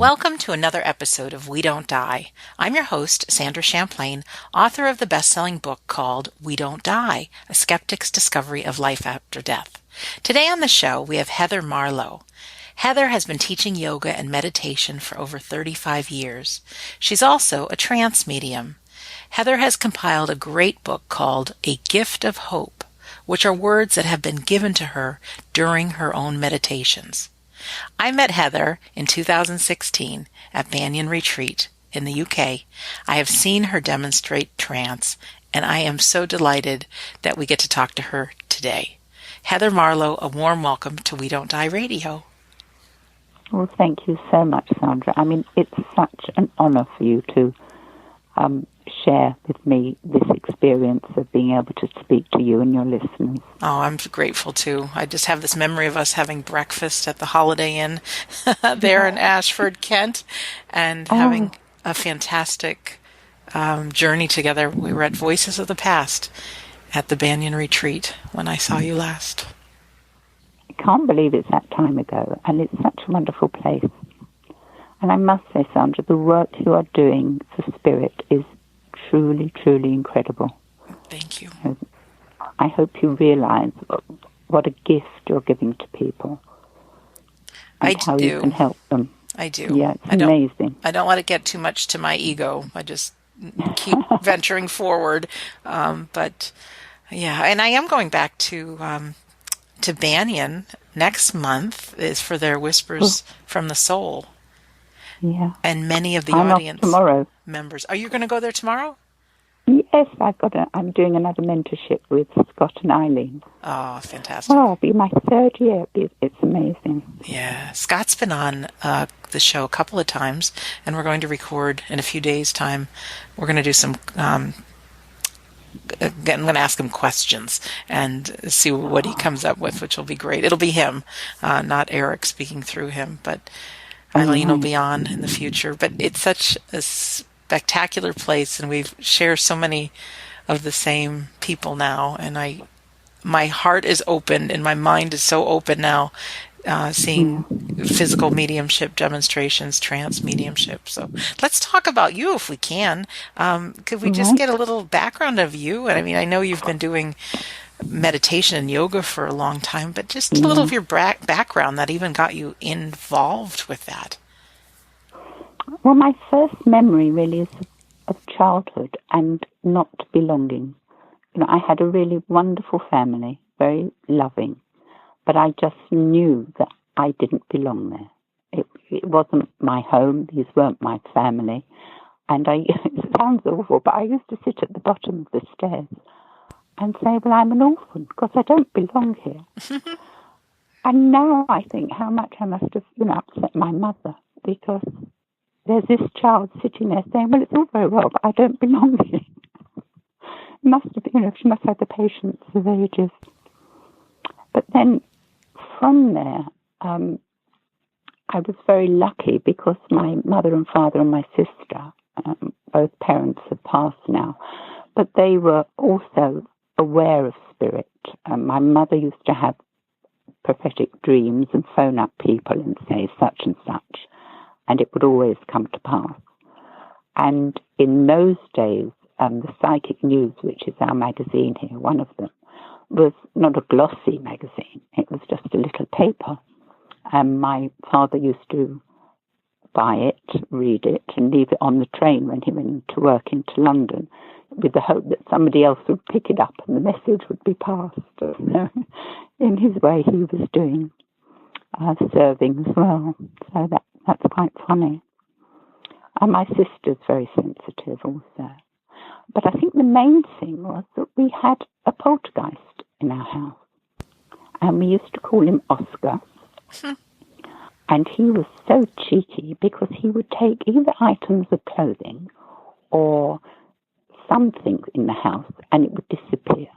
Welcome to another episode of We Don't Die. I'm your host, Sandra Champlain, author of the best-selling book called We Don't Die, A Skeptic's Discovery of Life After Death. Today on the show, we have Heather Marlow. Heather has been teaching yoga and meditation for over 35 years. She's also a trance medium. Heather has compiled a great book called A Gift of Hope, which are words that have been given to her during her own meditations. I met Heather in 2016 at Banyan Retreat in the UK. I have seen her demonstrate trance, and I am so delighted that we get to talk to her today. Heather Marlow, a warm welcome to We Don't Die Radio. Well, thank you so much, Sandra. I mean, it's such an honor for you to share with me this experience of being able to speak to you and your listeners. Oh, I'm grateful too. I just have this memory of us having breakfast at the Holiday Inn there in Ashford, Kent, and having a fantastic journey together. We were at Voices of the Past at the Banyan Retreat when I saw you last. I can't believe it's that time ago, and it's such a wonderful place. And I must say, Sandra, the work you are doing for Spirit is truly, truly incredible. Thank you. I hope you realize what a gift you're giving to people. And how you can help them. I do. Yeah, it's amazing. I don't let it get too much to my ego. I just keep venturing forward. But yeah, and I am going back to Banyan next month is for their Whispers from the Soul. Yeah. And many of the I'm audience off tomorrow. Members. Are you going to go there tomorrow? Yes, I'm doing another mentorship with Scott and Eileen. Oh, fantastic. Oh, it'll be my third year. It's amazing. Yeah. Scott's been on the show a couple of times, and we're going to record in a few days' time. We're going to do some... I'm going to ask him questions and see what he comes up with, which will be great. It'll be him, not Eric speaking through him, but Eileen will be on in the future. But it's such a spectacular place, and we've shared so many of the same people now, and my heart is open and my mind is so open now, seeing physical mediumship demonstrations, trance mediumship. So let's talk about you if we can. Could we just get a little background of you? I mean, I know you've been doing meditation and yoga for a long time, but just a little of your background that even got you involved with that. Well, my first memory really is of childhood and not belonging. You know, I had a really wonderful family, very loving, but I just knew that I didn't belong there. It wasn't my home. These weren't my family. And it sounds awful, but I used to sit at the bottom of the stairs and say, well, I'm an orphan because I don't belong here. And now I think how much I must have, upset my mother, because there's this child sitting there saying, well, it's all very well, but I don't belong here. She must have the patience of ages. But then from there, I was very lucky because my mother and father and my sister, both parents have passed now, but they were also aware of spirit. My mother used to have prophetic dreams and phone up people and say such and such, and it would always come to pass. And in those days, the Psychic News, which is our magazine here, one of them, was not a glossy magazine. It was just a little paper. And my father used to buy it, read it, and leave it on the train when he went to work into London, with the hope that somebody else would pick it up and the message would be passed. In his way, he was doing serving as well. So that's quite funny. And my sister's very sensitive also. But I think the main thing was that we had a poltergeist in our house. And we used to call him Oscar. And he was so cheeky because he would take either items of clothing or something in the house and it would disappear.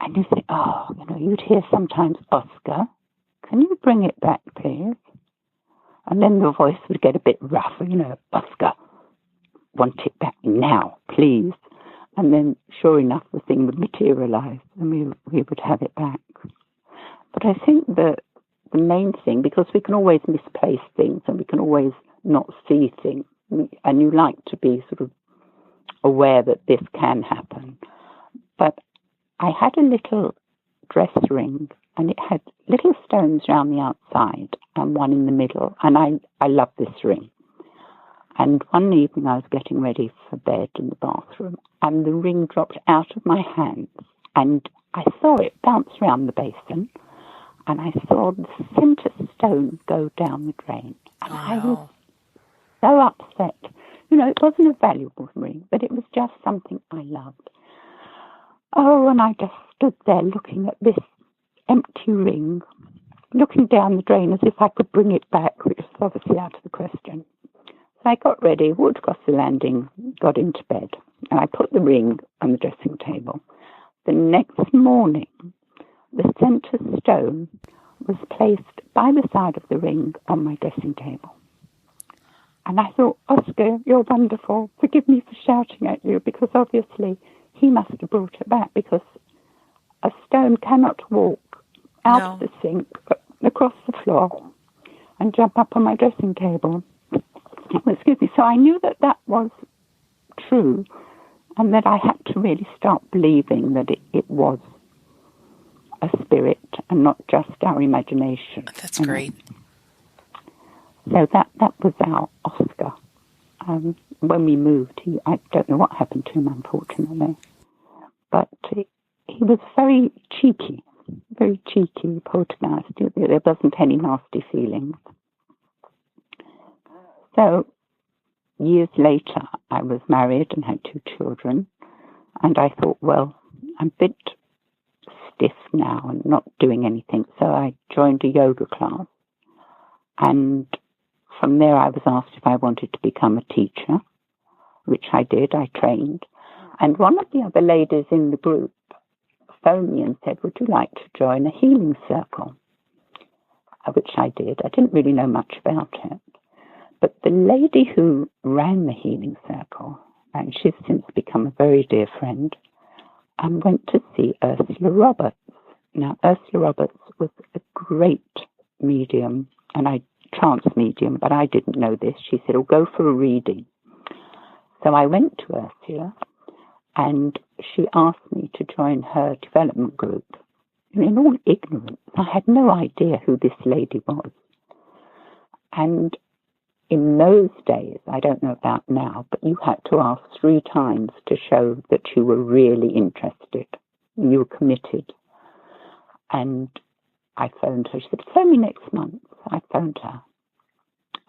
And you think, you'd hear sometimes, Oscar, can you bring it back, please? And then the voice would get a bit rough, Oscar, want it back now, please. And then, sure enough, the thing would materialize and we would have it back. But I think that the main thing, because we can always misplace things and we can always not see things, and you like to be sort of aware that this can happen. But I had a little dress ring, and it had little stones around the outside and one in the middle, and I love this ring. And one evening I was getting ready for bed in the bathroom, and the ring dropped out of my hands, and I saw it bounce around the basin, and I saw the centre stone go down the drain. And I was so upset. You know, it wasn't a valuable ring, but it was just something I loved. Oh, and I just stood there looking at this empty ring, looking down the drain as if I could bring it back, which was obviously out of the question. So I got ready, walked across the landing, got into bed, and I put the ring on the dressing table. The next morning, the centre stone was placed by the side of the ring on my dressing table. And I thought, Oscar, you're wonderful. Forgive me for shouting at you, because obviously he must have brought it back, because a stone cannot walk out of the sink, across the floor, and jump up on my dressing table. Excuse me. So I knew that that was true, and that I had to really start believing that it was a spirit and not just our imagination. That's great. So that was our Oscar. When we moved, I don't know what happened to him, unfortunately. But he was very cheeky, poltergeist. There wasn't any nasty feelings. So years later, I was married and had 2 children. And I thought, well, I'm a bit stiff now and not doing anything. So I joined a yoga class. And from there, I was asked if I wanted to become a teacher, which I did. I trained. And one of the other ladies in the group phoned me and said, would you like to join a healing circle? Which I did. I didn't really know much about it. But the lady who ran the healing circle, and she's since become a very dear friend, went to see Ursula Roberts. Now, Ursula Roberts was a great medium, and trance medium, but I didn't know this. She said, oh, go for a reading. So I went to Ursula, and she asked me to join her development group. And in all ignorance, I had no idea who this lady was. And in those days, I don't know about now, but you had to ask 3 times to show that you were really interested. You were committed. And I phoned her. She said, phone me next month. I phoned her.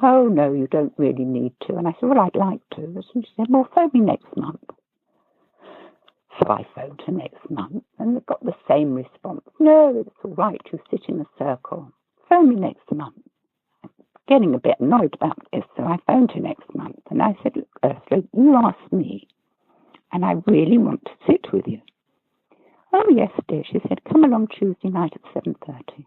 Oh, no, you don't really need to. And I said, well, I'd like to. And she said, well, phone me next month. So I phoned her next month, and I got the same response. No, it's all right. You sit in a circle. Phone me next month. Getting a bit annoyed about this, so I phoned her next month. And I said, look, Ursula, you asked me, and I really want to sit with you. Oh, yes, dear. She said, come along Tuesday night at 7:30.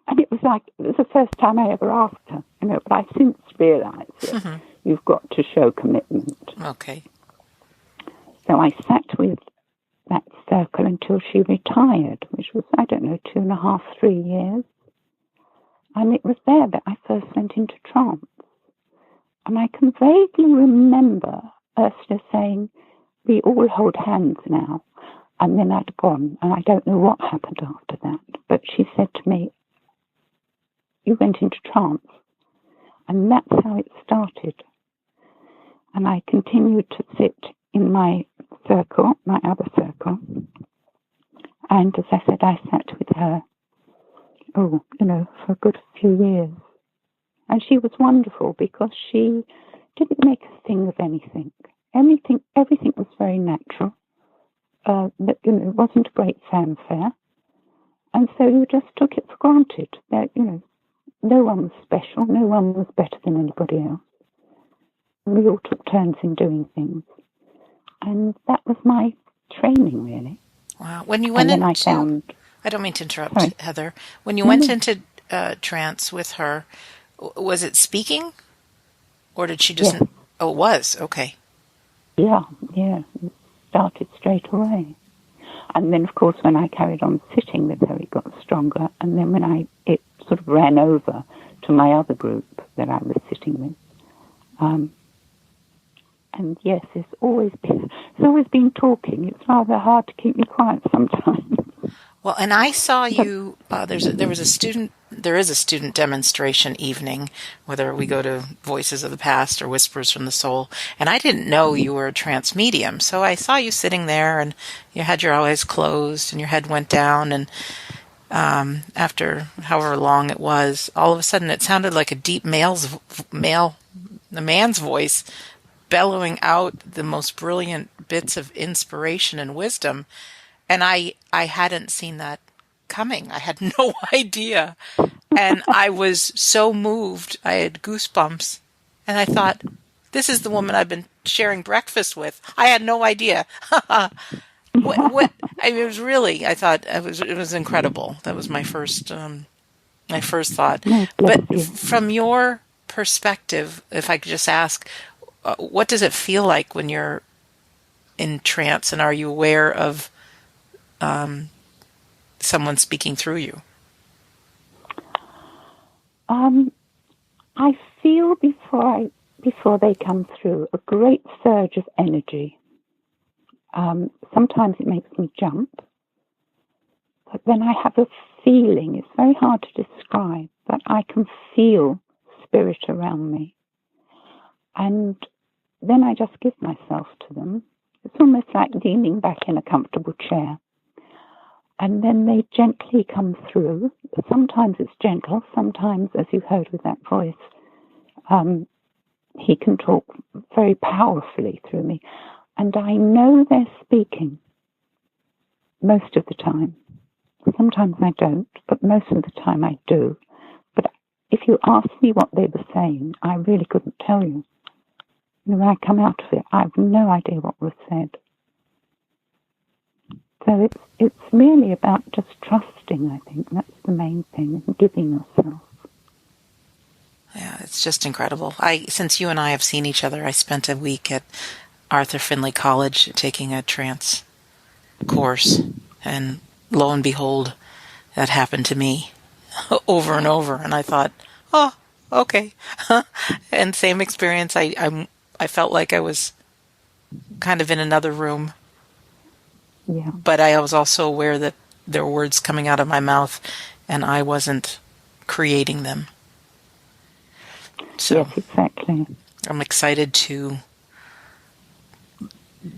And it was the first time I ever asked her, but I since realised that you've got to show commitment. Okay. So I sat with that circle until she retired, which was, 2.5, 3 years. And it was there that I first went into trance. And I can vaguely remember Ursula saying, we all hold hands now. And then I'd gone, and I don't know what happened after that. But she said to me, you went into trance. And that's how it started. And I continued to sit in my circle, my other circle. And as I said, I sat with her, for a good few years. And she was wonderful because she didn't make a thing of anything. Everything was very natural. It wasn't a great fanfare. And so you just took it for granted that, no one was special, no one was better than anybody else. We all took turns in doing things. And that was my training, really. Wow. When you went into... I don't mean to interrupt, sorry. Heather. When you went into trance with her, was it speaking? Or did she just... Yes. Oh, it was? Okay. Yeah. It started straight away. And then, of course, when I carried on sitting with her, it got stronger. And then when it sort of ran over to my other group that I was sitting with. And yes, it's always been talking. It's rather hard to keep me quiet sometimes. Well, and I saw you. There is a student demonstration evening, whether we go to Voices of the Past or Whispers from the Soul, and I didn't know you were a trance medium. So I saw you sitting there, and you had your eyes closed, and your head went down, and after however long it was, all of a sudden it sounded like a deep a man's voice, bellowing out the most brilliant bits of inspiration and wisdom. And I hadn't seen that coming. I had no idea. And I was so moved. I had goosebumps. And I thought, this is the woman I've been sharing breakfast with. I had no idea. What I mean, it was really, I thought it was incredible. That was my first thought. But from your perspective, if I could just ask, what does it feel like when you're in trance, and are you aware of someone speaking through you? I feel before they come through a great surge of energy. Sometimes it makes me jump, but then I have a feeling, it's very hard to describe, but I can feel spirit around me. And then I just give myself to them. It's almost like leaning back in a comfortable chair. And then they gently come through. Sometimes it's gentle. Sometimes, as you heard with that voice, he can talk very powerfully through me. And I know they're speaking most of the time. Sometimes I don't, but most of the time I do. But if you ask me what they were saying, I really couldn't tell you. When I come out of it, I have no idea what was said. So it's really about just trusting, I think. That's the main thing, and giving yourself. Yeah, it's just incredible. Since you and I have seen each other, I spent a week at Arthur Findlay College taking a trance course, and lo and behold, that happened to me over and over. And I thought, oh, okay. And same experience. I felt like I was kind of in another room. Yeah. But I was also aware that there were words coming out of my mouth, and I wasn't creating them. So yes, exactly. I'm excited to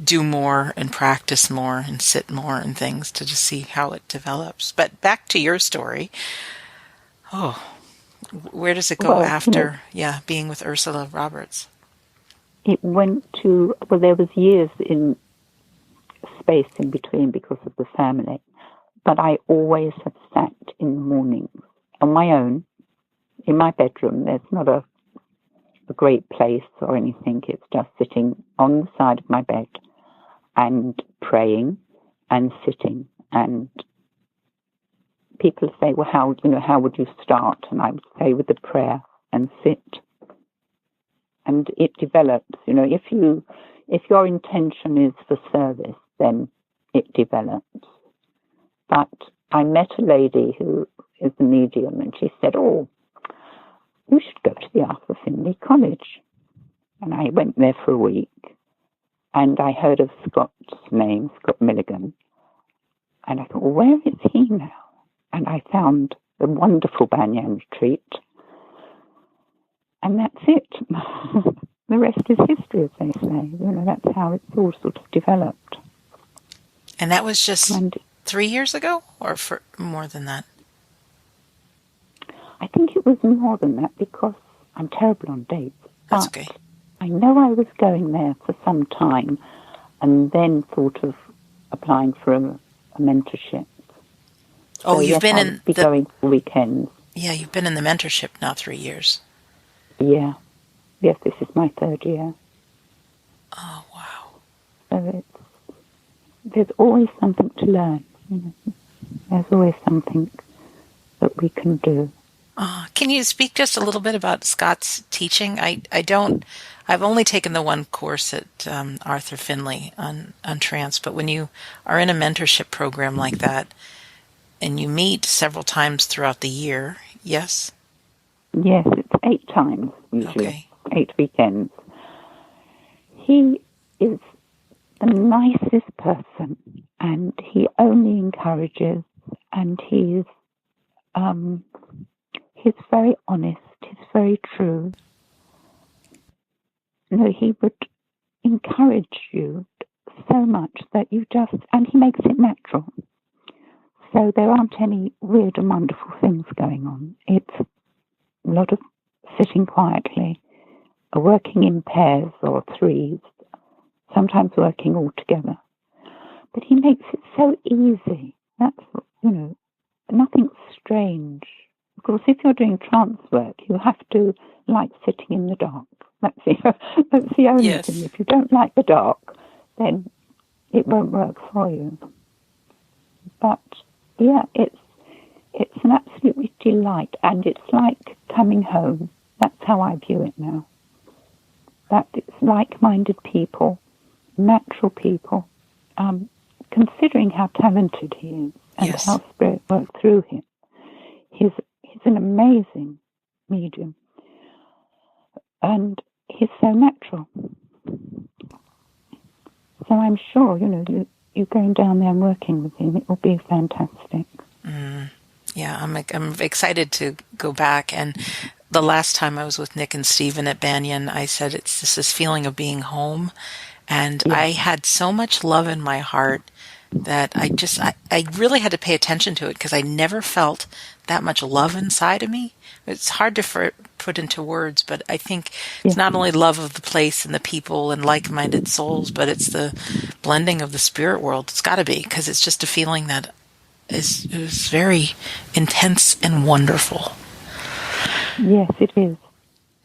do more and practice more and sit more and things to just see how it develops. But back to your story. Oh, where does it go after, being with Ursula Roberts? It went to, there was years in space in between because of the family, but I always have sat in the mornings on my own in my bedroom. There's not a great place or anything. It's just sitting on the side of my bed and praying and sitting. And people say, well, how would you start? And I would say with the prayer and sit. And it develops. If your intention is for service, then it develops. But I met a lady who is a medium, and she said, oh, you should go to the Arthur Findlay College. And I went there for a week, and I heard of Scott's name, Scott Milligan. And I thought, well, where is he now? And I found the wonderful Banyan retreat. And that's it. The rest is history, as they say. That's how it's all sort of developed. And that was just 3 years ago, or for more than that? I think it was more than that, because I'm terrible on dates. That's okay. I know I was going there for some time, and then thought of applying for a mentorship. Oh, so, you've been in the going for weekends. Yeah, you've been in the mentorship now 3 years. Yeah. Yes, this is my third year. Oh, wow. So there's always something to learn. There's always something that we can do. Can you speak just a little bit about Scott's teaching? I've only taken the one course at Arthur Findlay on trance, but when you are in a mentorship program like that, and you meet several times throughout the year, Yes. Yes, it's 8 times usually, Okay. 8 weekends. He is the nicest person, and he only encourages, and he's very honest, he's very true. No, he would encourage you so much that you just, and he makes it natural. So there aren't any weird and wonderful things going on. It's a lot of sitting quietly, working in pairs or threes, sometimes working all together. But he makes it so easy. That's, nothing strange. Of course, if you're doing trance work, you have to like sitting in the dark. That's the only thing. Yes. If you don't like the dark, then it won't work for you. But yeah, it's an absolute delight, and it's like coming home. That's how I view it now. That it's like-minded people, natural people, considering how talented he is and Yes. how spirit worked through him. He's an amazing medium, and he's so natural. So I'm sure, you going down there and working with him, it will be fantastic. Yeah, I'm excited to go back. And the last time I was with Nick and Stephen at Banyan, I said it's just this feeling of being home. And Yeah. I had so much love in my heart that I really had to pay attention to it because I never felt that much love inside of me. It's hard to put into words, but I think it's not only love of the place and the people and like-minded souls, but it's the blending of the spirit world. It's got to be, because it's just a feeling that is very intense and wonderful. Yes, it is.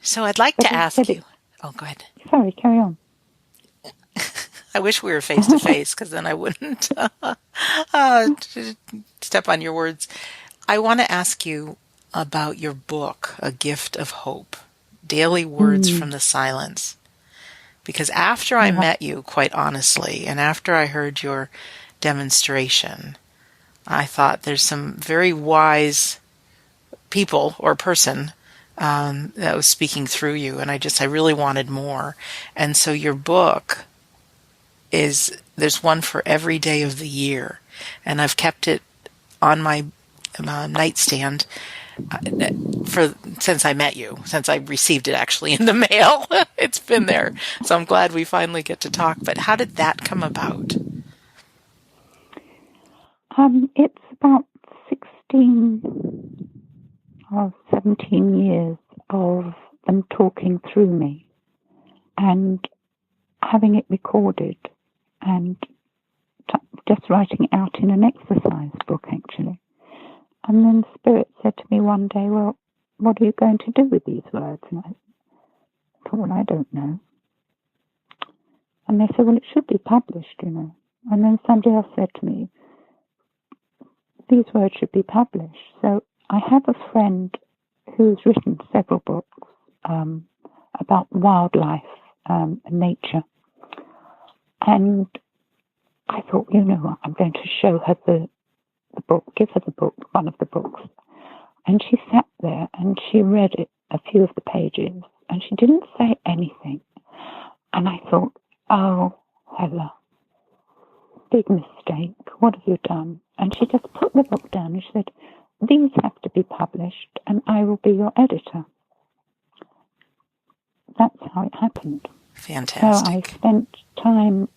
So I'd like to ask you. Oh, go ahead. Sorry, carry on. I wish we were face to face, because then I wouldn't step on your words. I want to ask you about your book, A Gift of Hope, Daily Words from the Silence. Because after I met you, quite honestly, and after I heard your demonstration, I thought there's some very wise people or person that was speaking through you, and I really wanted more. And so your book there's one for every day of the year, and I've kept it on my nightstand since I met you, since I received it actually in the mail. It's been there, so I'm glad we finally get to talk. But how did that come about? It's about 16 or 17 years of them talking through me and having it recorded and just writing it out in an exercise book, actually. And then Spirit said to me one day, well, what are you going to do with these words? And I thought, well, I don't know. And they said, well, it should be published, And then somebody else said to me, these words should be published. So I have a friend who's written several books about wildlife and nature. And I thought, I'm going to show her the book, give her the book, one of the books. And she sat there and she read it, a few of the pages, and she didn't say anything. And I thought, oh, Hella, big mistake. What have you done? And she just put the book down and she said, these have to be published and I will be your editor. That's how it happened. Fantastic. So I spent time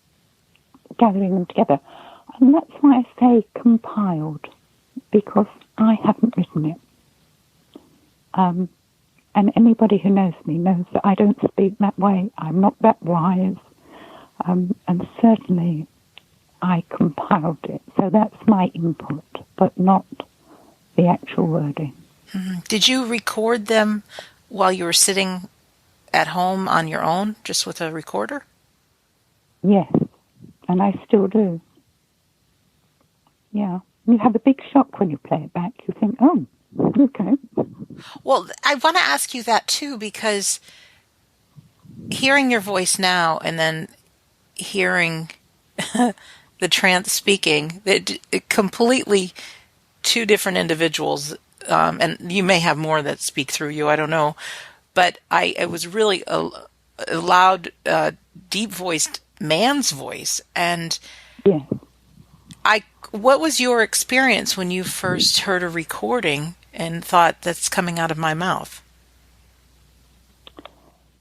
gathering them together. And that's why I say compiled, because I haven't written it. And anybody who knows me knows that I don't speak that way. I'm not that wise. And certainly I compiled it. So that's my input, but not the actual wording. Mm-hmm. Did you record them while you were sitting at home on your own, just with a recorder? Yes, and I still do. Yeah. You have a big shock when you play it back. You think, oh, okay. Well, I want to ask you that too, because hearing your voice now and then hearing the trance speaking, it completely two different individuals and you may have more that speak through you, I don't know, but it was really a loud, deep-voiced man's voice. And Yes. what was your experience when you first heard a recording and thought, that's coming out of my mouth?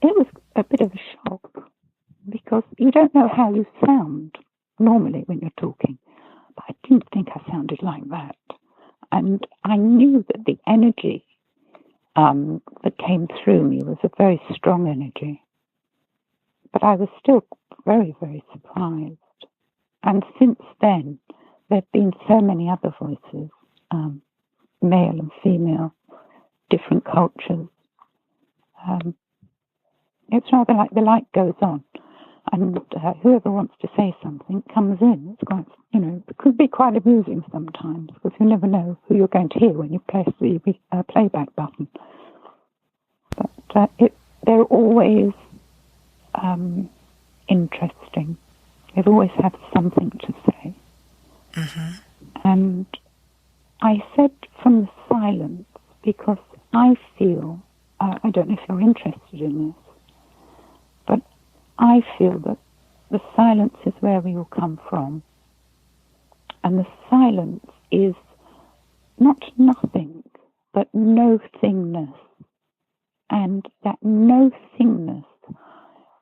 It was a bit of a shock because you don't know how you sound normally when you're talking. But I didn't think I sounded like that. And I knew that the energy that came through me was a very strong energy. But I was still very, very surprised. And since then, there have been so many other voices, male and female, different cultures. It's rather like the light goes on, and whoever wants to say something comes in. It's quite, it could be quite amusing sometimes because you never know who you're going to hear when you press the playback button. But they're always interesting. They always have something to say. Mm-hmm. And I said from the silence because I feel, I don't know if you're interested in this, but I feel that the silence is where we all come from. And the silence is not nothing, but no-thingness. And that no-thingness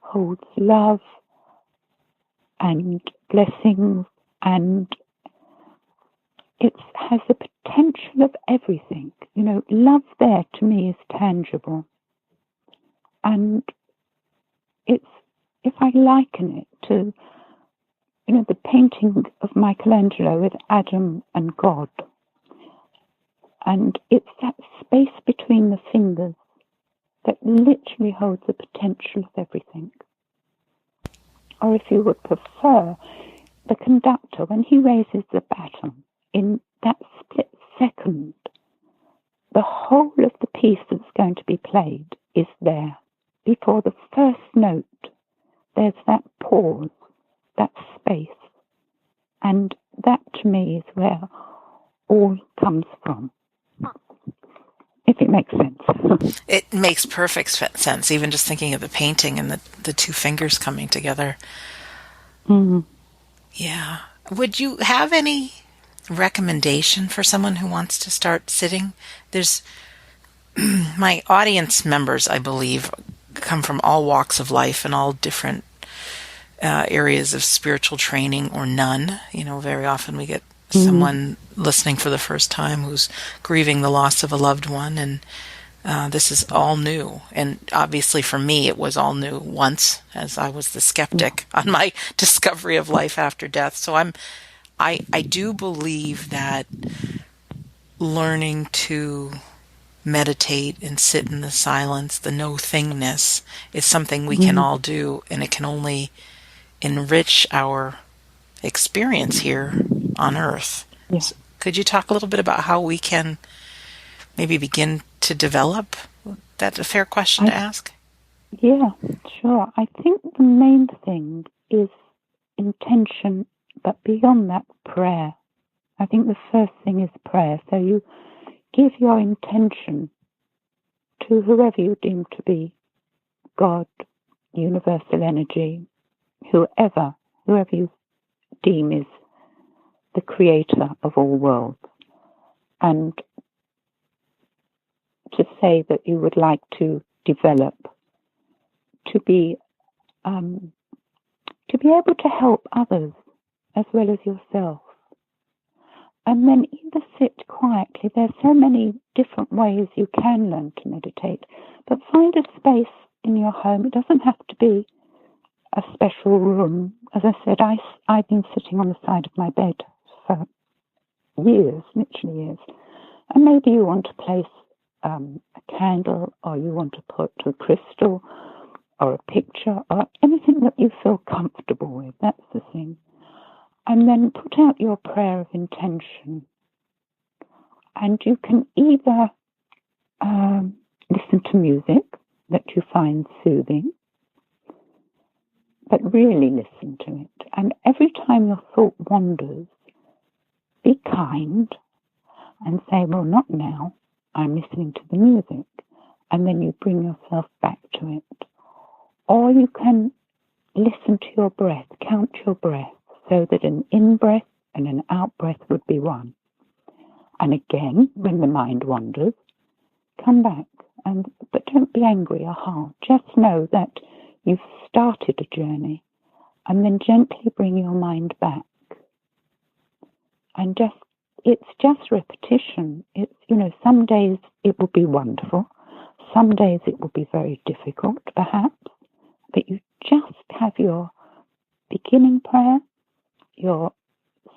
holds love and blessings, and it has the potential of everything. Love there to me is tangible. And if I liken it to, the painting of Michelangelo with Adam and God, and it's that space between the fingers that literally holds the potential of everything. Or if you would prefer, the conductor, when he raises the baton, in that split second, the whole of the piece that's going to be played is there. Before the first note, there's that pause, that space. And that, to me, is where all comes from. If it makes sense. It makes perfect sense, even just thinking of the painting and the two fingers coming together. Mm. Yeah. Would you have any recommendation for someone who wants to start sitting? There's my audience members, I believe, come from all walks of life and all different areas of spiritual training or none. Very often we get someone listening for the first time who's grieving the loss of a loved one, and this is all new. And obviously for me it was all new once, as I was the skeptic on my discovery of life after death. So I do believe that learning to meditate and sit in the silence, the no-thingness, is something we can all do, and it can only enrich our experience here on Earth. Yeah. So could you talk a little bit about how we can maybe begin to develop? That's a fair question to ask. Yeah, sure. I think the main thing is intention, but beyond that, prayer. I think the first thing is prayer. So you give your intention to whoever you deem to be God, universal energy, whoever you deem is the creator of all worlds, and to say that you would like to develop, to be able to help others as well as yourself. And then either sit quietly. There's so many different ways you can learn to meditate, but find a space in your home. It doesn't have to be a special room. As I said, I've been sitting on the side of my bed for years, literally years. And maybe you want to place a candle, or you want to put a crystal or a picture or anything that you feel comfortable with. That's the thing. And then put out your prayer of intention. And you can either listen to music that you find soothing, but really listen to it. And every time your thought wanders, be kind and say, well, not now. I'm listening to the music, and then you bring yourself back to it. Or you can listen to your breath, count your breath, so that an in-breath and an out-breath would be one. And again, when the mind wanders, come back, but don't be angry or hard. Just know that you've started a journey, and then gently bring your mind back. And it's just repetition. It's, some days it will be wonderful. Some days it will be very difficult, perhaps. But you just have your beginning prayer, your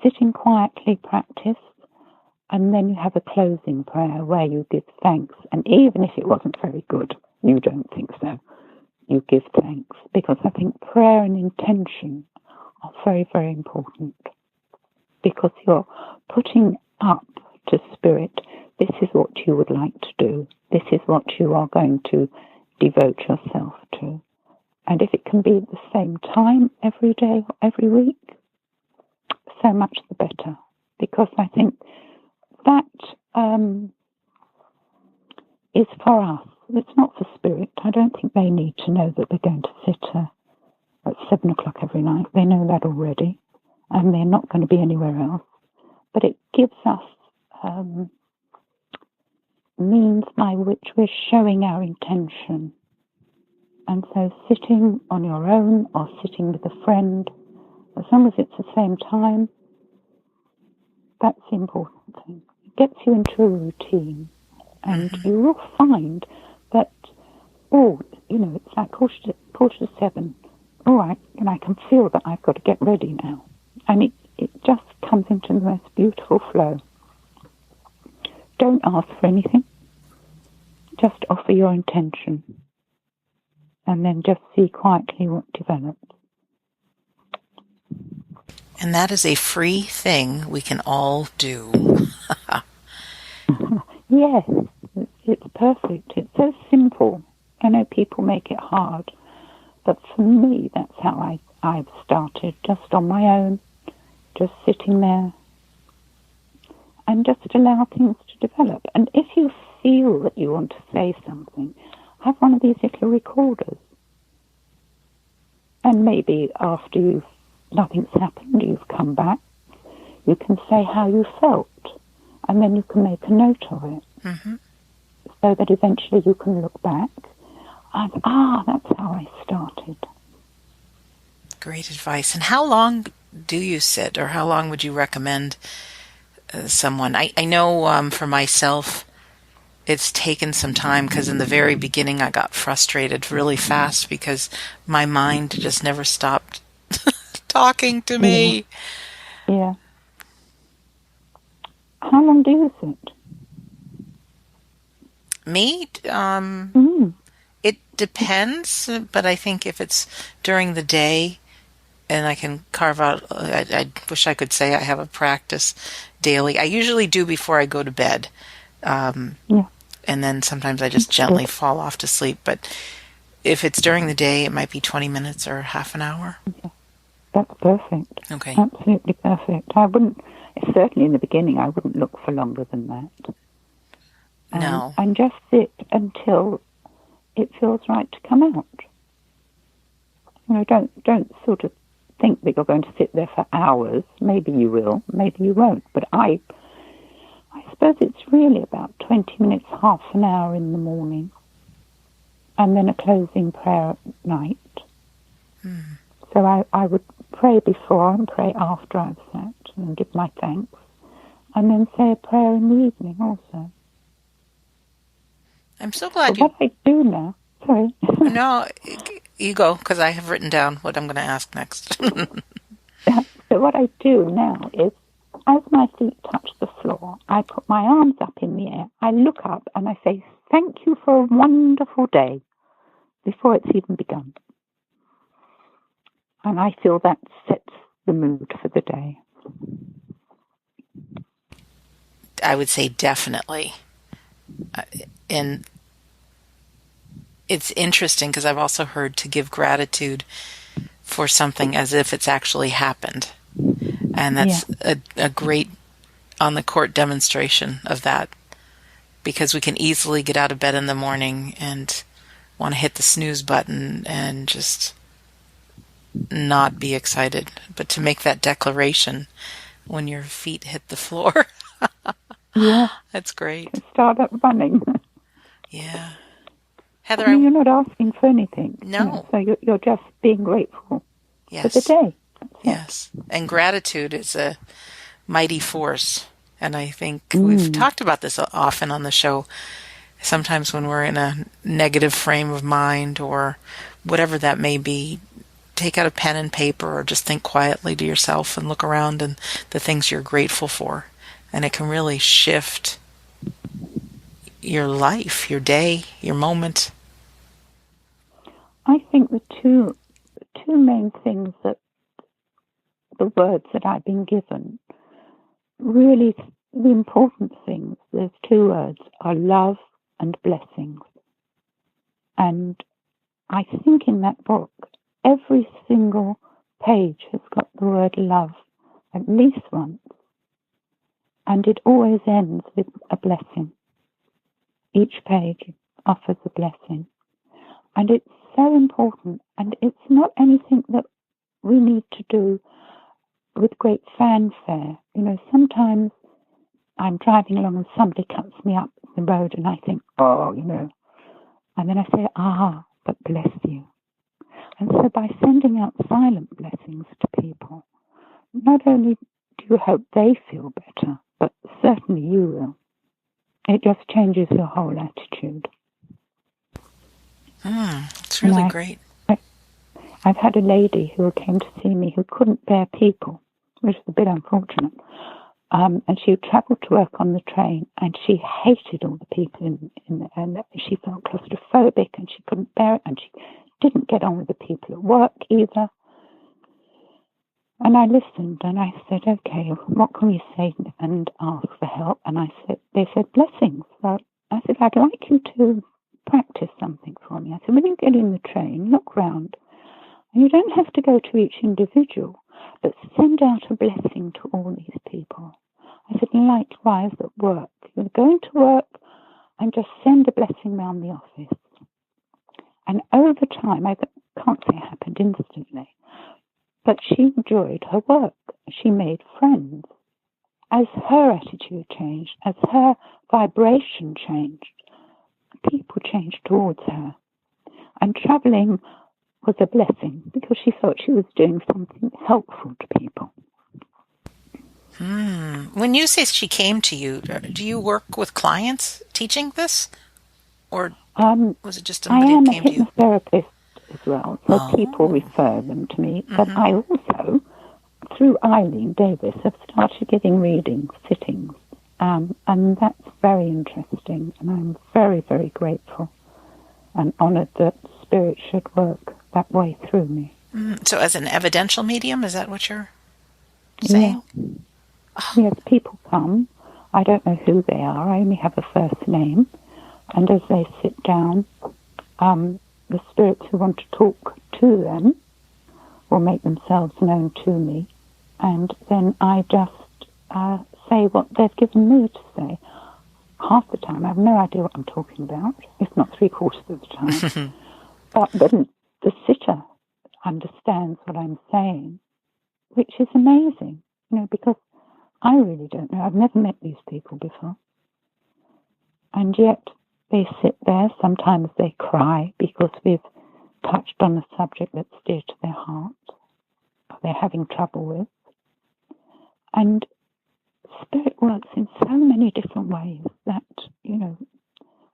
sitting quietly practice, and then you have a closing prayer where you give thanks. And even if it wasn't very good, you don't think so, you give thanks. Because I think prayer and intention are very, very important. Because you're putting up to Spirit, this is what you would like to do. This is what you are going to devote yourself to. And if it can be at the same time every day or every week, so much the better. Because I think that is for us. It's not for Spirit. I don't think they need to know that they're going to sit at 7 o'clock every night. They know that already. And they're not going to be anywhere else. But it gives us means by which we're showing our intention. And so sitting on your own or sitting with a friend, as long as it's the same time, that's the important thing. It gets you into a routine. And you will find that, it's like quarter to 7. All right, and I can feel that I've got to get ready now. And it just comes into the most beautiful flow. Don't ask for anything. Just offer your intention. And then just see quietly what develops. And that is a free thing we can all do. Yes, it's perfect. It's so simple. I know people make it hard. But for me, that's how I've started, just on my own, just sitting there, and just allow things to develop. And if you feel that you want to say something, have one of these little recorders. And maybe after nothing's happened, you've come back, you can say how you felt, and then you can make a note of it. Mm-hmm. So that eventually you can look back and, that's how I started. Great advice. And how long do you sit, or how long would you recommend someone? I know for myself, it's taken some time, because in the very beginning I got frustrated really fast because my mind just never stopped talking to me. Yeah. How long do you sit? Me? It depends, but I think if it's during the day and I can carve out, I wish I could say I have a practice daily. I usually do before I go to bed. And then sometimes I just gently fall off to sleep. But if it's during the day, it might be 20 minutes or half an hour. Yeah. That's perfect. Okay. Absolutely perfect. Certainly in the beginning, I wouldn't look for longer than that. No. And just sit until it feels right to come out. Don't sort of think that you're going to sit there for hours. Maybe you will, maybe you won't. But I suppose it's really about 20 minutes, half an hour in the morning, and then a closing prayer at night. So I would pray before and pray after I've sat and give my thanks, and then say a prayer in the evening also. I'm so glad What I do now, sorry. No, you go, because I have written down what I'm going to ask next. So what I do now is, as my feet touch the floor, I put my arms up in the air, I look up and I say, thank you for a wonderful day, before it's even begun. And I feel that sets the mood for the day. I would say definitely. And it's interesting because I've also heard to give gratitude for something as if it's actually happened. And that's a great on-the-court demonstration of that. because we can easily get out of bed in the morning and want to hit the snooze button and just not be excited. But to make that declaration when your feet hit the floor, Yeah. that's great. Start up running. Yeah. I Heather, mean, you're not asking for anything. No. So you're just being grateful for the Yes. day. Yes. And gratitude is a mighty force. And I think we've talked about this often on the show. Sometimes when we're in a negative frame of mind or whatever that may be, take out a pen and paper or just think quietly to yourself and look around and the things you're grateful for. And it can really shift your life, your day, your moment. I think the two main things that the words that I've been given, really the important things, there's two words, are love and blessings. And I think in that book, every single page has got the word love at least once. And it always ends with a blessing. Each page offers a blessing. And it's so important. And it's not anything that we need to do with great fanfare. You know, sometimes I'm driving along and somebody cuts me up the road and I think, oh, you know. And then I say, but bless you. And so by sending out silent blessings to people, not only do you hope they feel better, but certainly you will. It just changes your whole attitude. It's really great. I've had a lady who came to see me who couldn't bear people, which is a bit unfortunate. And she would travel to work on the train, and she hated all the people in there, and she felt claustrophobic, and she couldn't bear it, and she didn't get on with the people at work either. And I listened, and I said, okay, what can we say and ask for help? And they said, blessings. So I said, I'd like you to practice something for me. I said, when you get in the train, look round, and you don't have to go to each individual, but send out a blessing to all these people. I said, likewise at work. You're going to work and just send a blessing round the office. And over time, I can't say it happened instantly, but she enjoyed her work. She made friends. As her attitude changed, as her vibration changed, people changed towards her. And traveling was a blessing because she thought she was doing something helpful to people. When you say she came to you, do you work with clients teaching this? Or was it just somebody who came to you? I am a hypnotherapist as well, so people refer them to me. But I also, through Eileen Davis, have started getting readings, sittings, and that's very interesting. And I'm very, very grateful and honoured that Spirit should work that way through me. So as an evidential medium, is that what you're saying? Yeah. Yes, people come. I don't know who they are. I only have a first name. And as they sit down, the spirits who want to talk to them will make themselves known to me. And then I just say what they've given me to say. Half the time, I have no idea what I'm talking about, if not 3/4 of the time. but the sitter understands what I'm saying, which is amazing, you know, because I really don't know. I've never met these people before. And yet they sit there. Sometimes they cry because we've touched on a subject that's dear to their heart, or they're having trouble with. And Spirit works in so many different ways that, you know,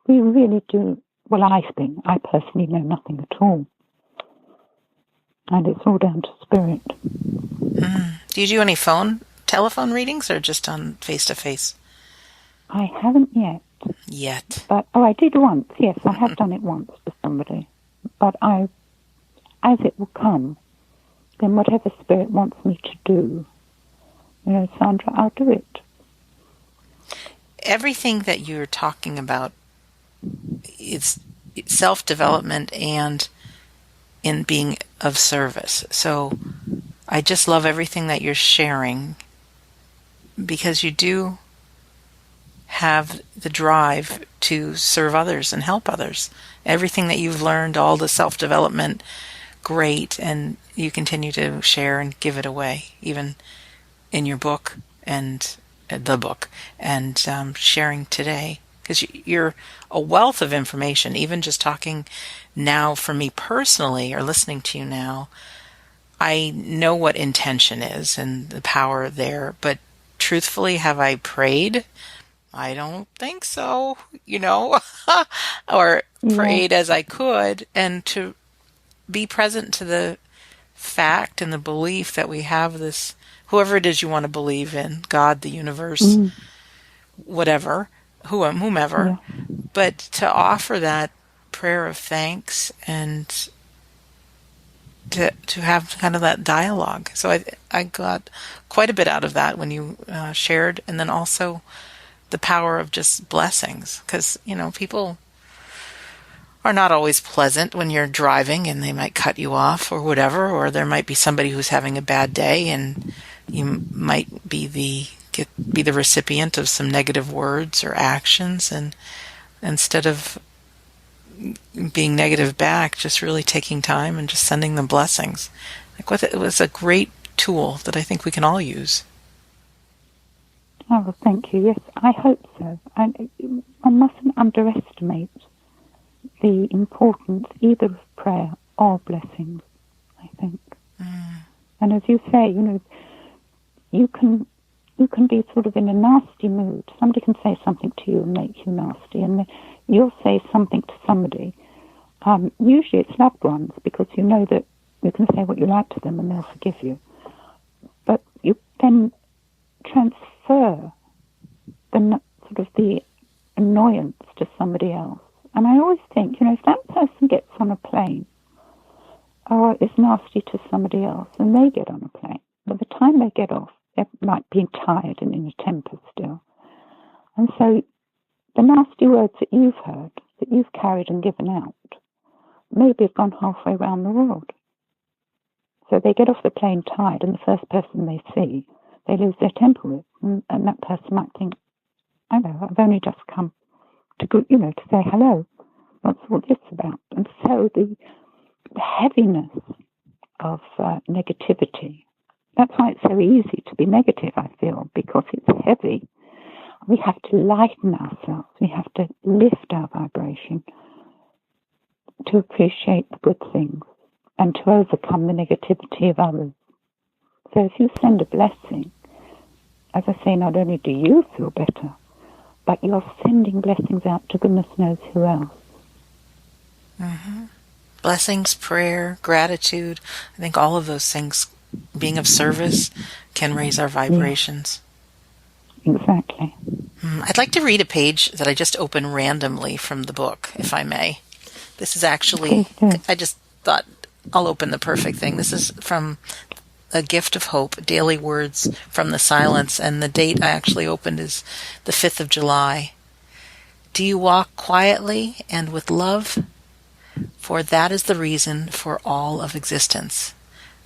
we really do. Well, I personally know nothing at all. And it's all down to Spirit. Do you do any telephone readings or just on face-to-face? I haven't yet. But, I did once. Yes, I have done it once for somebody. But as it will come, then whatever Spirit wants me to do, you know, Sandra, I'll do it. Everything that you're talking about, it's self-development and in being of service. So I just love everything that you're sharing because you do have the drive to serve others and help others. Everything that you've learned, all the self-development, great, and you continue to share and give it away, even in your book and the book, and sharing today. Because you're a wealth of information, even just talking now for me personally, or listening to you now. I know what intention is and the power there, but truthfully, have I prayed? I don't think so, or prayed as I could, and to be present to the fact and the belief that we have this, whoever it is you want to believe in, God, the universe, whatever, whomever, but to offer that prayer of thanks and to have kind of that dialogue. So I got quite a bit out of that when you shared, and then also the power of just blessings, because people are not always pleasant when you're driving, and they might cut you off or whatever, or there might be somebody who's having a bad day, and you might be the recipient of some negative words or actions, and instead of being negative back, just really taking time and just sending them blessings. It was a great tool that I think we can all use. Oh, well, thank you. Yes, I hope so. And one mustn't underestimate the importance either of prayer or blessings, I think. And as you say, you can be sort of in a nasty mood. Somebody can say something to you and make you nasty, and you'll say something to somebody. Usually it's loved ones, because you know that you can say what you like to them and they'll forgive you. But you then transfer the annoyance to somebody else. And I always think, if that person gets on a plane or is nasty to somebody else and they get on a plane, by the time they get off, they might be tired and in a temper still. And so the nasty words that you've heard, that you've carried and given out, maybe have gone halfway around the world. So they get off the plane tired, and the first person they see, they lose their temper with. And that person might think, I know, I've only just come to say hello. What's all this about? And so the heaviness of negativity, that's why it's so easy to be negative, I feel, because it's heavy. We have to lighten ourselves. We have to lift our vibration to appreciate the good things and to overcome the negativity of others. So if you send a blessing, as I say, not only do you feel better, but you're sending blessings out to goodness knows who else. Mm-hmm. Blessings, prayer, gratitude. I think all of those things, being of service, can raise our vibrations. Yeah. Exactly. I'd like to read a page that I just opened randomly from the book, if I may. This is actually, I just thought I'll open the perfect thing. This is from A Gift of Hope, Daily Words from the Silence, and the date I actually opened is the 5th of July. Do you walk quietly and with love? For that is the reason for all of existence.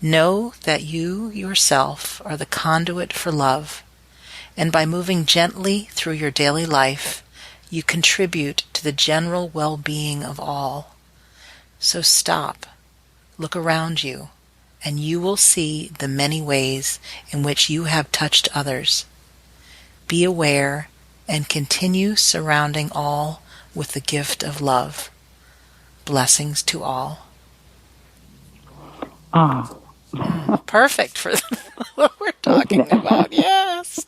Know that you yourself are the conduit for love, and by moving gently through your daily life, you contribute to the general well-being of all. So stop, look around you, and you will see the many ways in which you have touched others. Be aware and continue surrounding all with the gift of love. Blessings to all. Perfect for what we're talking about. Yes.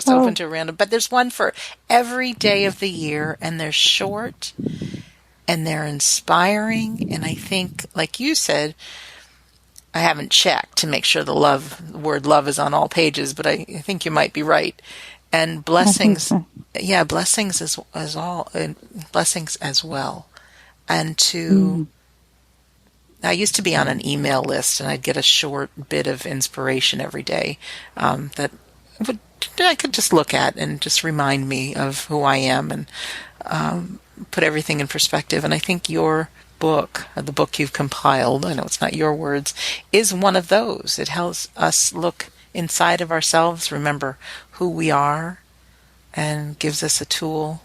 Open to random. But there's one for every day of the year, and they're short and they're inspiring. And I think, like you said, I haven't checked to make sure the word love is on all pages, but I think you might be right. And blessings, blessings blessings as well. And I used to be on an email list, and I'd get a short bit of inspiration every day that I could just look at and just remind me of who I am and put everything in perspective. And I think your book, the book you've compiled, I know it's not your words, is one of those. It helps us look inside of ourselves, remember who we are, and gives us a tool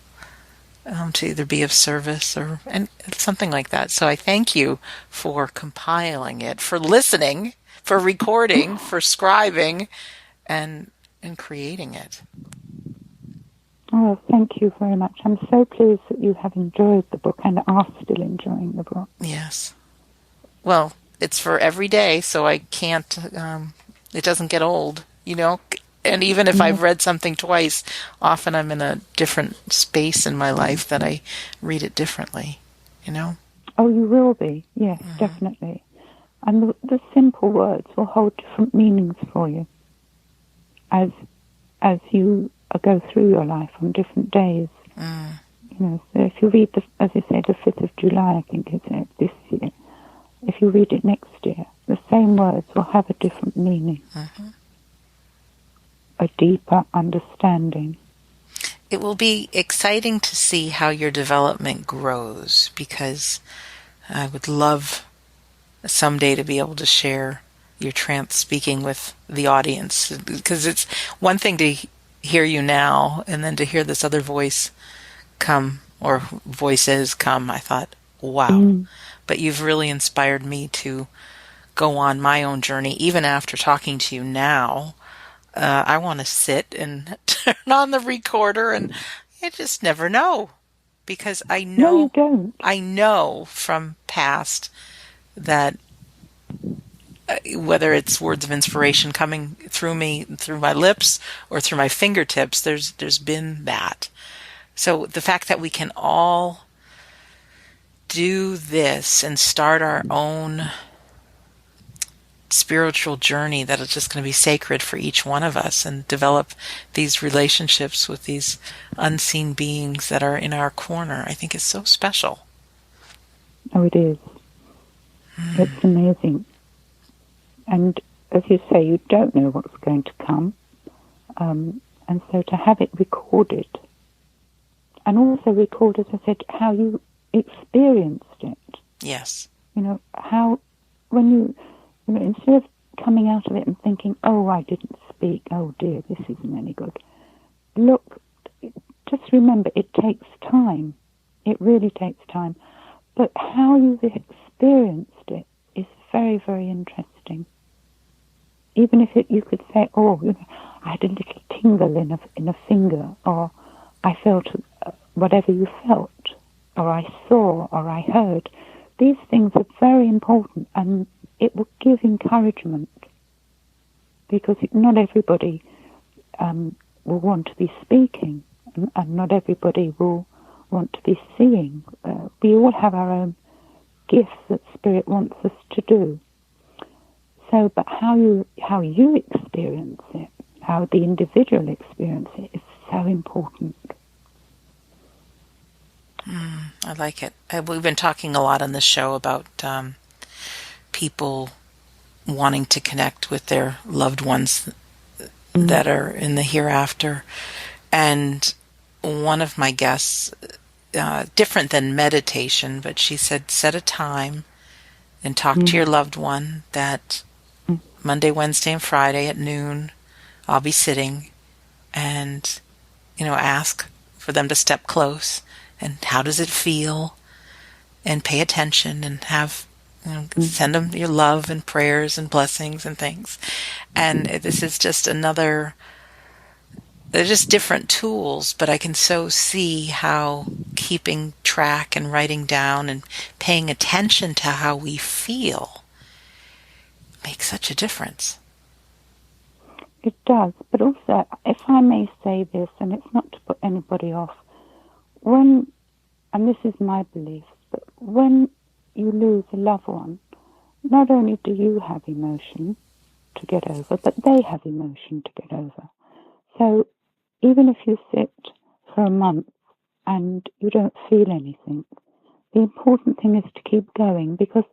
to either be of service or and something like that. So I thank you for compiling it, for listening, for recording, for scribing, and creating it. Oh, thank you very much. I'm so pleased that you have enjoyed the book and are still enjoying the book. Yes. Well, it's for every day, so I can't. It doesn't get old, you know. And even if I've read something twice, often I'm in a different space in my life that I read it differently, you know. Oh, you will be. Yes, definitely. And the simple words will hold different meanings for you as you go through your life on different days. You know, so if you read, as you say, the 5th of July, I think it's this year, if you read it next year, the same words will have a different meaning, a deeper understanding. It will be exciting to see how your development grows, because I would love someday to be able to share your trance speaking with the audience, because it's one thing to hear you now and then to hear this other voice come, or voices come. I thought, wow. But you've really inspired me to go on my own journey. Even after talking to you now, I want to sit and turn on the recorder, and I just never know, because No, you don't. I know from past that whether it's words of inspiration coming through me, through my lips or through my fingertips, there's been that. So the fact that we can all do this and start our own spiritual journey that is just going to be sacred for each one of us, and develop these relationships with these unseen beings that are in our corner, I think is so special. Oh, it is. It's amazing. And as you say, you don't know what's going to come. And so to have it recorded, and also record, as I said, how you experienced it. Yes. You know, how, when you know, instead of coming out of it and thinking, oh, I didn't speak, oh dear, this isn't any good. Look, just remember, it takes time. It really takes time. But how you've experienced it is very, very interesting. Even if you could say, oh, you know, I had a little tingle in a finger, or I felt whatever you felt, or I saw, or I heard. These things are very important, and it will give encouragement, because not everybody will want to be speaking, and not everybody will want to be seeing. We all have our own gifts that Spirit wants us to do. So, but how you experience it, how the individual experience it, is so important. I like it. We've been talking a lot on this show about people wanting to connect with their loved ones that are in the hereafter. And one of my guests, different than meditation, but she said, set a time and talk to your loved one that Monday, Wednesday, and Friday at noon, I'll be sitting, and, you know, ask for them to step close, and how does it feel, and pay attention, and have, you know, send them your love and prayers and blessings and things. And this is just another, they're just different tools, but I can so see how keeping track and writing down and paying attention to how we feel makes such a difference. It does, but also, if I may say this, and it's not to put anybody off, and this is my belief, but when you lose a loved one, not only do you have emotion to get over, but they have emotion to get over. So even if you sit for a month and you don't feel anything, the important thing is to keep going, because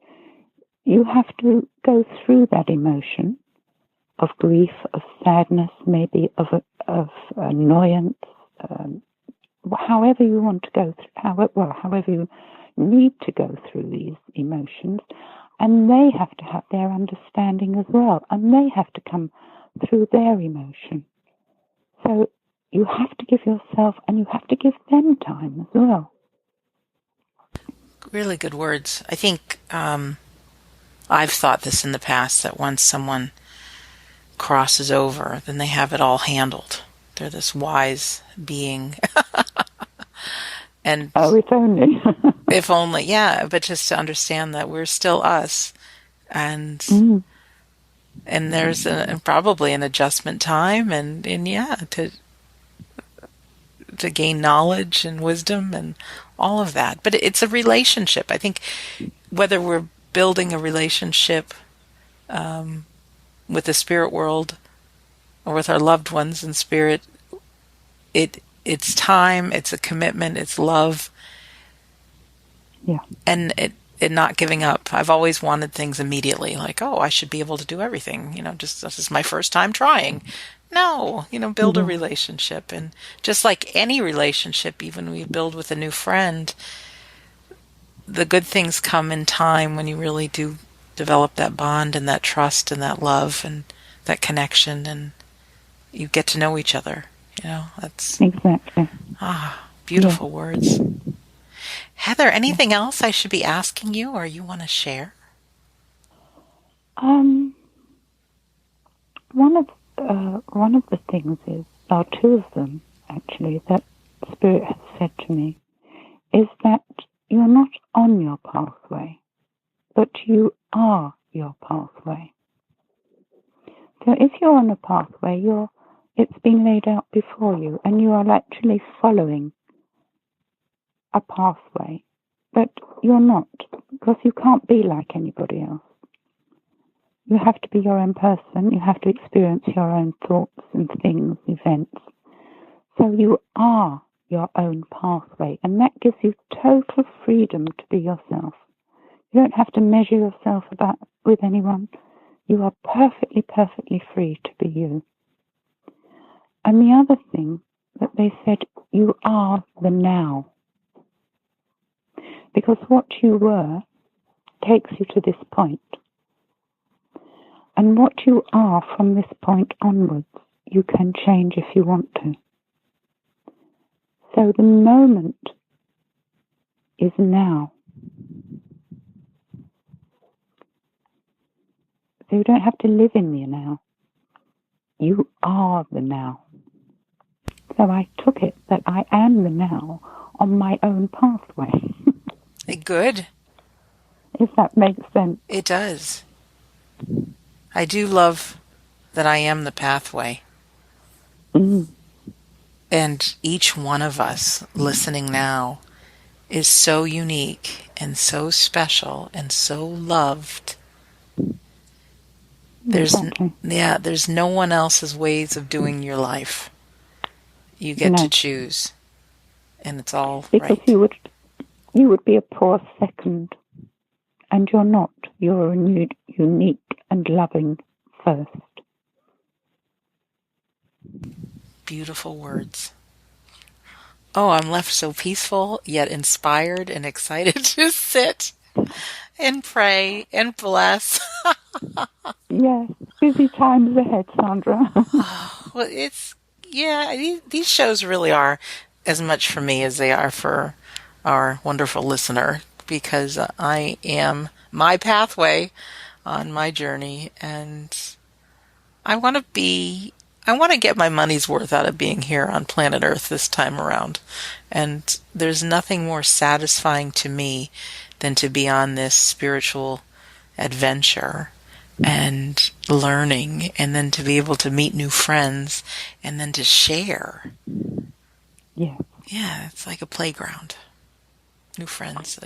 you have to go through that emotion of grief, of sadness, maybe of annoyance, however you want to go through, however you need to go through these emotions, and they have to have their understanding as well, and they have to come through their emotion. So you have to give yourself and you have to give them time as well. Really good words. I think I've thought this in the past, that once someone crosses over, then they have it all handled. They're this wise being. And Oh, if only. if only, yeah, but just to understand that we're still us, and and there's probably an adjustment time, and yeah, to gain knowledge and wisdom and all of that. But it's a relationship. I think whether we're building a relationship with the spirit world or with our loved ones in spirit, it's time, it's a commitment, it's love, Yeah. and it not giving up. I've always wanted things immediately, like, oh, I should be able to do everything. Just this is my first time trying. No, build a relationship, and just like any relationship, even we build with a new friend, the good things come in time when you really do develop that bond and that trust and that love and that connection, and you get to know each other. That's Exactly. beautiful words. Heather, anything else I should be asking you or you want to share? One of the things is, or two of them actually, that Spirit has said to me, is that you're not on your pathway, but you are your pathway. So if you're on a pathway, it's been laid out before you, and you are actually following a pathway, but you're not, because you can't be like anybody else. You have to be your own person. You have to experience your own thoughts and things, events. So you are your own pathway, and that gives you total freedom to be yourself. You don't have to measure yourself with anyone. You are perfectly, perfectly free to be you. And the other thing that they said, you are the now. Because what you were takes you to this point. And what you are from this point onwards, you can change if you want to. So the moment is now. So you don't have to live in the now. You are the now. So I took it that I am the now on my own pathway. Good. If that makes sense. It does. I do love that I am the pathway. And each one of us listening now is so unique and so special and so loved. There's no one else's ways of doing your life. You get to choose, and it's all because right. You would be a poor second, and you're not. You're a unique and loving first. Beautiful words. Oh, I'm left so peaceful, yet inspired and excited to sit and pray and bless. Yes, busy times ahead, Sandra. Well, these shows really are as much for me as they are for our wonderful listener, because I am my pathway on my journey, and I want to get my money's worth out of being here on planet Earth this time around. And there's nothing more satisfying to me than to be on this spiritual adventure and learning, and then to be able to meet new friends, and then to share. Yeah. Yeah, it's like a playground. New friends.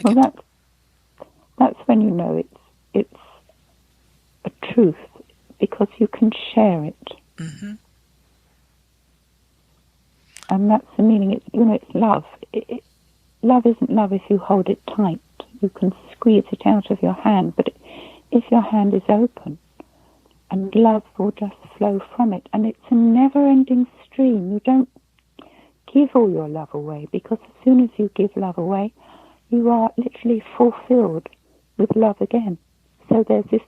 That's when you know it's a truth, because you can share it. Mm-hmm. And that's the meaning. It's love. Love isn't love if you hold it tight. You can squeeze it out of your hand, but if your hand is open, and love will just flow from it. And it's a never-ending stream. You don't give all your love away, because as soon as you give love away, you are literally fulfilled with love again. So there's this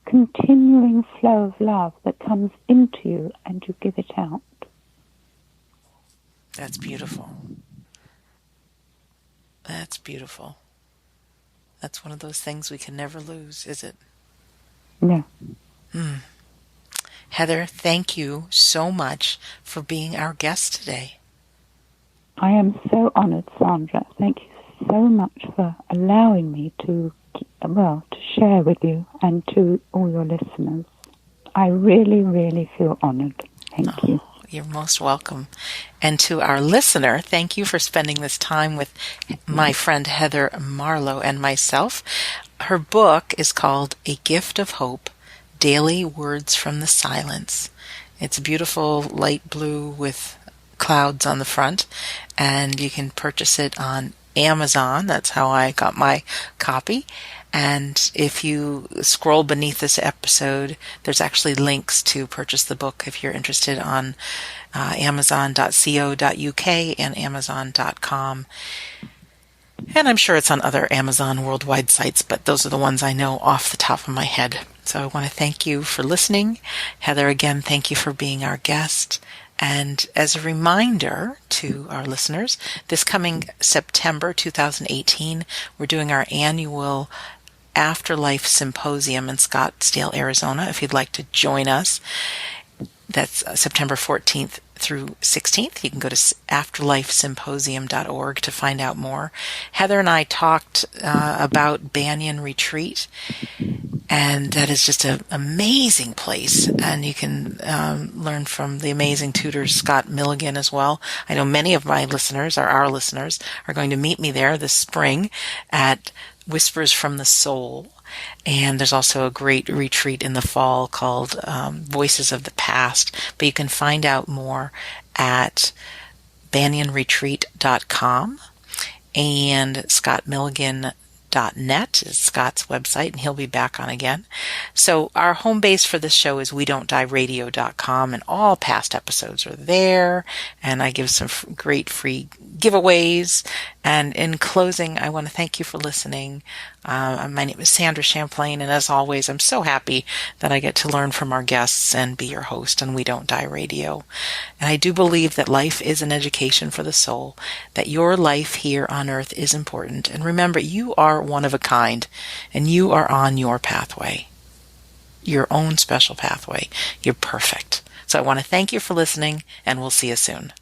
continuing flow of love that comes into you, and you give it out. That's beautiful. That's beautiful. That's one of those things we can never lose, is it? No. Heather, thank you so much for being our guest today. I am so honored, Sandra. Thank you so much for allowing me to share with you and to all your listeners. I really, really feel honored. Thank you. You're most welcome. And to our listener, thank you for spending this time with my friend Heather Marlow and myself. Her book is called A Gift of Hope, Daily Words from the Silence. It's beautiful light blue with clouds on the front, and you can purchase it on Amazon. That's how I got my copy. And if you scroll beneath this episode, there's actually links to purchase the book if you're interested on amazon.co.uk and amazon.com. And I'm sure it's on other Amazon worldwide sites, but those are the ones I know off the top of my head. So I want to thank you for listening. Heather, again, thank you for being our guest. And as a reminder to our listeners, this coming September 2018, we're doing our annual Afterlife Symposium in Scottsdale, Arizona. If you'd like to join us, that's September 14th through 16th. You can go to afterlifesymposium.org to find out more. Heather and I talked about Banyan Retreat, and that is just an amazing place. And you can learn from the amazing tutor Scott Milligan as well. I know many of my listeners, or our listeners, are going to meet me there this spring at Whispers from the Soul. And there's also a great retreat in the fall called Voices of the Past. But you can find out more at banyanretreat.com, and scottmilligan.net is Scott's website, and he'll be back on again. So our home base for this show is WeDon'tDieRadio.com, and all past episodes are there, and I give some great free giveaways. And in closing, I want to thank you for listening. My name is Sandra Champlain, and as always, I'm so happy that I get to learn from our guests and be your host on We Don't Die Radio. And I do believe that life is an education for the soul, that your life here on earth is important. And remember, you are one of a kind, and you are on your pathway, your own special pathway. You're perfect. So I want to thank you for listening, and we'll see you soon.